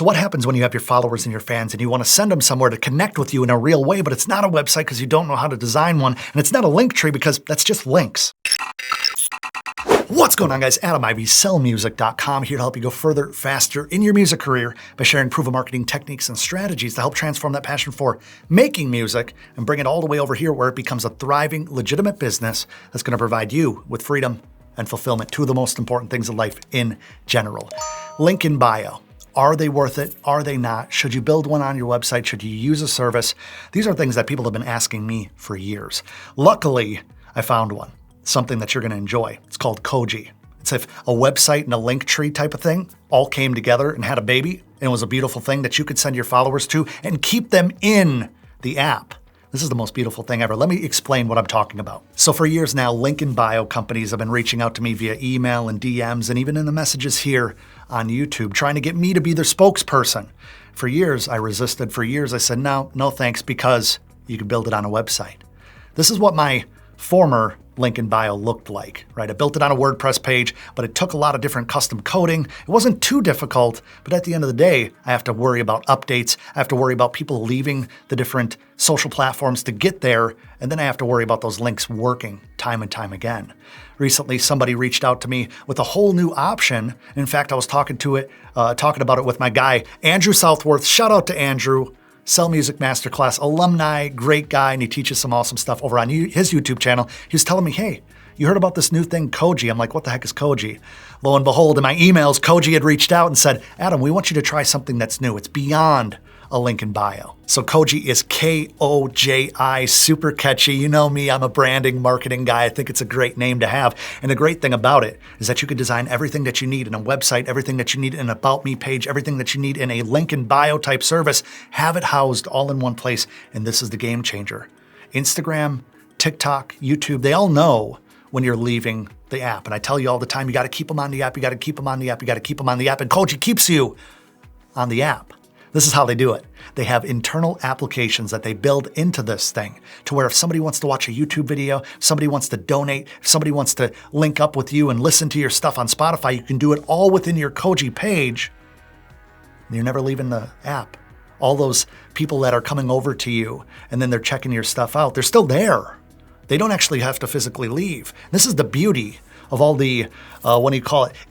So what happens when you have your followers and your fans and you want to send them somewhere to connect with you in a real way, but it's not a website because you don't know how to design one, and it's not a link tree because that's just links. What's going on, guys? Adam Ivy, sellmusic.com, here to help you go further, faster in your music career by sharing proven marketing techniques and strategies to help transform that passion for making music and bring it all the way over here where it becomes a thriving, legitimate business that's going to provide you with freedom and fulfillment, two of the most important things in life in general. Link in bio. Are they worth it? Are they not? Should you build one on your website? Should you use a service? These are things that people have been asking me for years. Luckily, I found one, something that you're going to enjoy. It's called Koji. It's if a website and a link tree type of thing all came together and had a baby, and it was a beautiful thing that you could send your followers to and keep them in the app. This is the most beautiful thing ever. Let me explain what I'm talking about. So for years now, link in bio companies have been reaching out to me via email and DMs and even in the messages here on YouTube, trying to get me to be their spokesperson. For years, I resisted. For years, I said, no thanks, because you can build it on a website. This is what my former link in bio looked like, right? I built it on a WordPress page, but it took a lot of different custom coding. It wasn't too difficult, but at the end of the day, I have to worry about updates. I have to worry about people leaving the different social platforms to get there, and then I have to worry about those links working time and time again. Recently, somebody reached out to me with a whole new option. In fact, I was talking about it with my guy, Andrew Southworth. Shout out to Andrew. Sell Music Masterclass alumni, great guy, and he teaches some awesome stuff over on his YouTube channel. He was telling me, hey, you heard about this new thing, Koji? I'm like, what the heck is Koji? Lo and behold, in my emails, Koji had reached out and said, Adam, we want you to try something that's new. It's beyond a link in bio. So Koji is K-O-J-I, super catchy. You know me, I'm a branding, marketing guy. I think it's a great name to have. And the great thing about it is that you can design everything that you need in a website, everything that you need in an About Me page, everything that you need in a link in bio type service, have it housed all in one place. And this is the game changer. Instagram, TikTok, YouTube, they all know when you're leaving the app. And I tell you all the time, you got to keep them on the app, you got to keep them on the app, you got to keep them on the app. And Koji keeps you on the app. This is how they do it. They have internal applications that they build into this thing to where if somebody wants to watch a YouTube video, if somebody wants to donate, if somebody wants to link up with you and listen to your stuff on Spotify, you can do it all within your Koji page. And you're never leaving the app. All those people that are coming over to you and then they're checking your stuff out, they're still there. They don't actually have to physically leave. This is the beauty of all the,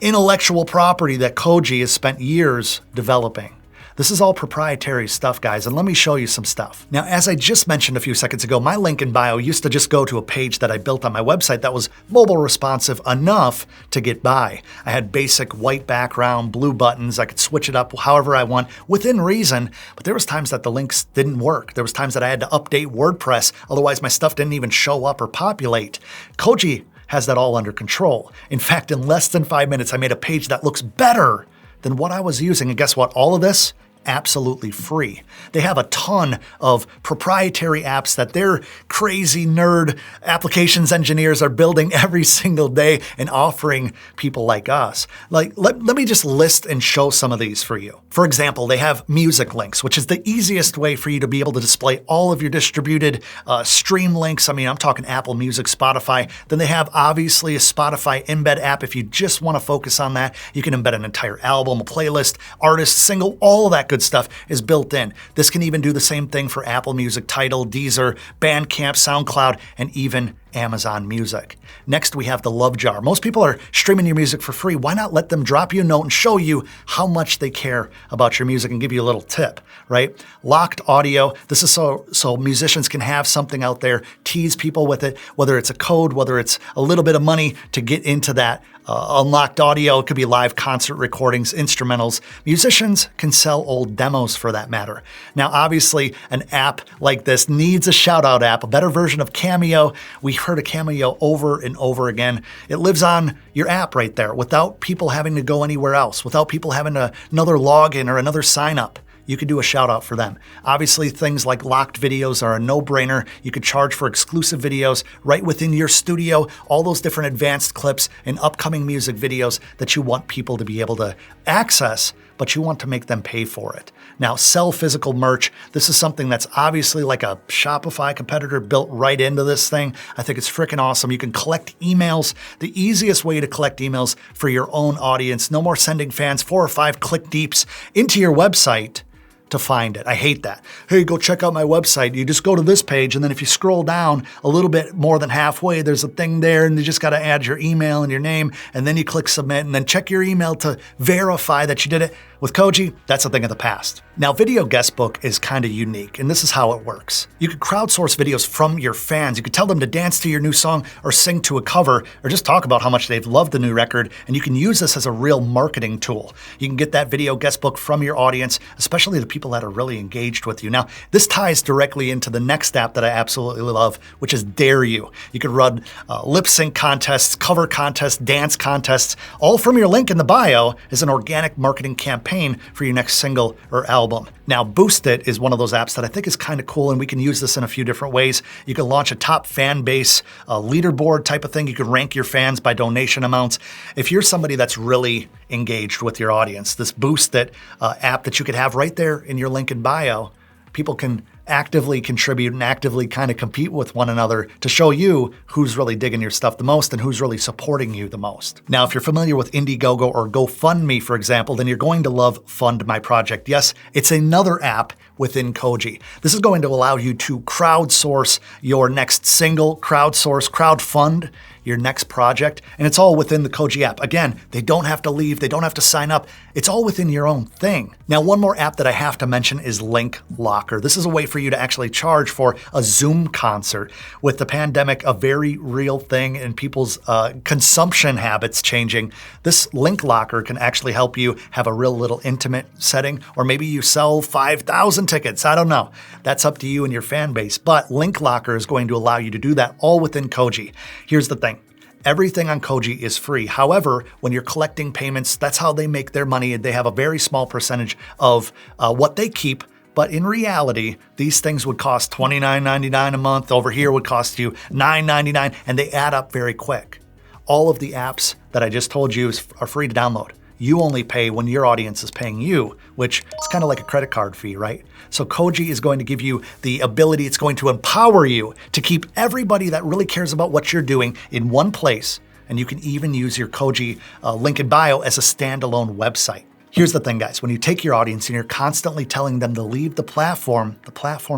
intellectual property that Koji has spent years developing. This is all proprietary stuff, guys, and let me show you some stuff. Now, as I just mentioned a few seconds ago, my link in bio used to just go to a page that I built on my website that was mobile responsive enough to get by. I had basic white background, blue buttons. I could switch it up however I want within reason, but there was times that the links didn't work. There was times that I had to update WordPress, otherwise my stuff didn't even show up or populate. Koji has that all under control. In fact, in less than 5 minutes, I made a page that looks better than what I was using. And guess what? All of this, absolutely free. They have a ton of proprietary apps that their crazy nerd applications engineers are building every single day and offering people like us. Like, let me just list and show some of these for you. For example, they have music links, which is the easiest way for you to be able to display all of your distributed stream links. I mean, I'm talking Apple Music, Spotify. Then they have obviously a Spotify embed app. If you just want to focus on that, you can embed an entire album, a playlist, artist, single, all of that good stuff is built in. This can even do the same thing for Apple Music, Tidal, Deezer, Bandcamp, SoundCloud, and even Amazon Music. Next, we have the LoveJar. Most people are streaming your music for free. Why not let them drop you a note and show you how much they care about your music and give you a little tip, right? Locked audio. This is so musicians can have something out there, tease people with it, whether it's a code, whether it's a little bit of money to get into that unlocked audio. It could be live concert recordings, instrumentals. Musicians can sell old demos for that matter. Now, obviously, an app like this needs a shout-out app, a better version of Cameo. We heard of Cameo over and over again. It lives on your app right there without people having to go anywhere else, without people having another login or another sign up. You could do a shout out for them. Obviously, things like locked videos are a no-brainer. You could charge for exclusive videos right within your studio, all those different advanced clips and upcoming music videos that you want people to be able to access, but you want to make them pay for it. Now, sell physical merch. This is something that's obviously like a Shopify competitor built right into this thing. I think it's freaking awesome. You can collect emails, the easiest way to collect emails for your own audience. No more sending fans 4 or 5 click deeps into your website to find it. I hate that. Hey, go check out my website. You just go to this page, and then if you scroll down a little bit more than halfway, there's a thing there, and you just got to add your email and your name, and then you click submit, and then check your email to verify that you did it. With Koji, that's a thing of the past. Now, video guestbook is kind of unique, and this is how it works. You can crowdsource videos from your fans. You can tell them to dance to your new song or sing to a cover or just talk about how much they've loved the new record, and you can use this as a real marketing tool. You can get that video guestbook from your audience, especially the people that are really engaged with you. Now, this ties directly into the next app that I absolutely love, which is Dare You. You can run lip sync contests, cover contests, dance contests, all from your link in the bio as an organic marketing campaign for your next single or album. Now, Boost It is one of those apps that I think is kind of cool, and we can use this in a few different ways. You can launch a top fan base, a leaderboard type of thing. You can rank your fans by donation amounts. If you're somebody that's really engaged with your audience, this Boost It app that you could have right there in your link in bio, people can actively contribute and actively kind of compete with one another to show you who's really digging your stuff the most and who's really supporting you the most. Now, if you're familiar with Indiegogo or GoFundMe, for example, then you're going to love Fund My Project. Yes, it's another app within Koji. This is going to allow you to crowdsource your next single, crowdfund your next project, and it's all within the Koji app. Again, they don't have to leave, they don't have to sign up. It's all within your own thing. Now, one more app that I have to mention is Link Locker. This is a way for you to actually charge for a Zoom concert. With the pandemic, a very real thing, and people's consumption habits changing, this Link Locker can actually help you have a real little intimate setting, or maybe you sell 5,000 tickets. I don't know. That's up to you and your fan base, but Link Locker is going to allow you to do that all within Koji. Here's the thing. Everything on Koji is free. However, when you're collecting payments, that's how they make their money. They have a very small percentage of what they keep. But in reality, these things would cost $29.99 a month. Over here would cost you $9.99, and they add up very quick. All of the apps that I just told you are free to download. You only pay when your audience is paying you, which is kind of like a credit card fee, right? So Koji is going to give you the ability, it's going to empower you to keep everybody that really cares about what you're doing in one place. And you can even use your Koji link in bio as a standalone website. Here's the thing, guys. When you take your audience and you're constantly telling them to leave the platform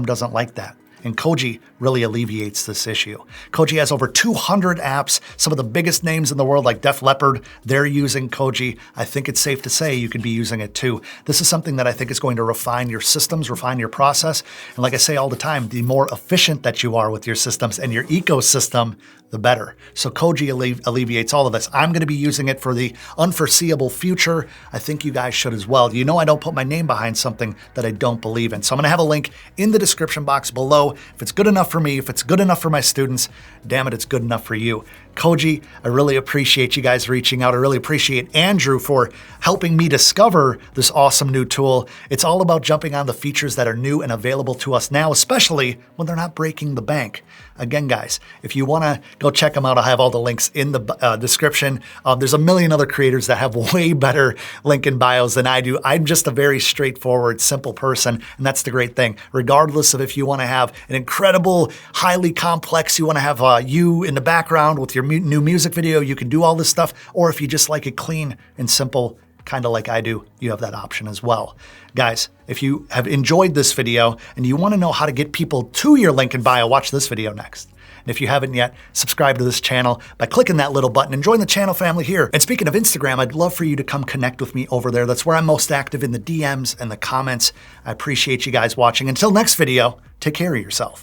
doesn't like that. And Koji really alleviates this issue. Koji has over 200 apps. Some of the biggest names in the world, like Def Leppard, they're using Koji. I think it's safe to say you could be using it too. This is something that I think is going to refine your systems, refine your process. And like I say all the time, the more efficient that you are with your systems and your ecosystem, the better. So Koji alleviates all of this. I'm going to be using it for the unforeseeable future. I think you guys should as well. You know I don't put my name behind something that I don't believe in. So I'm going to have a link in the description box below. If it's good enough for me, if it's good enough for my students, damn it, it's good enough for you. Koji, I really appreciate you guys reaching out. I really appreciate Andrew for helping me discover this awesome new tool. It's all about jumping on the features that are new and available to us now, especially when they're not breaking the bank. Again, guys, if you want to go check them out, I'll have all the links in the description. There's a million other creators that have way better link in bios than I do. I'm just a very straightforward, simple person, and that's the great thing. Regardless of if you want to have an incredible, highly complex, you want to have you in the background with your new music video, you can do all this stuff, or if you just like it clean and simple, kind of like I do, you have that option as well. Guys, if you have enjoyed this video and you want to know how to get people to your link in bio, watch this video next. And if you haven't yet, subscribe to this channel by clicking that little button and join the channel family here. And speaking of Instagram, I'd love for you to come connect with me over there. That's where I'm most active, in the DMs and the comments. I appreciate you guys watching. Until next video, take care of yourself.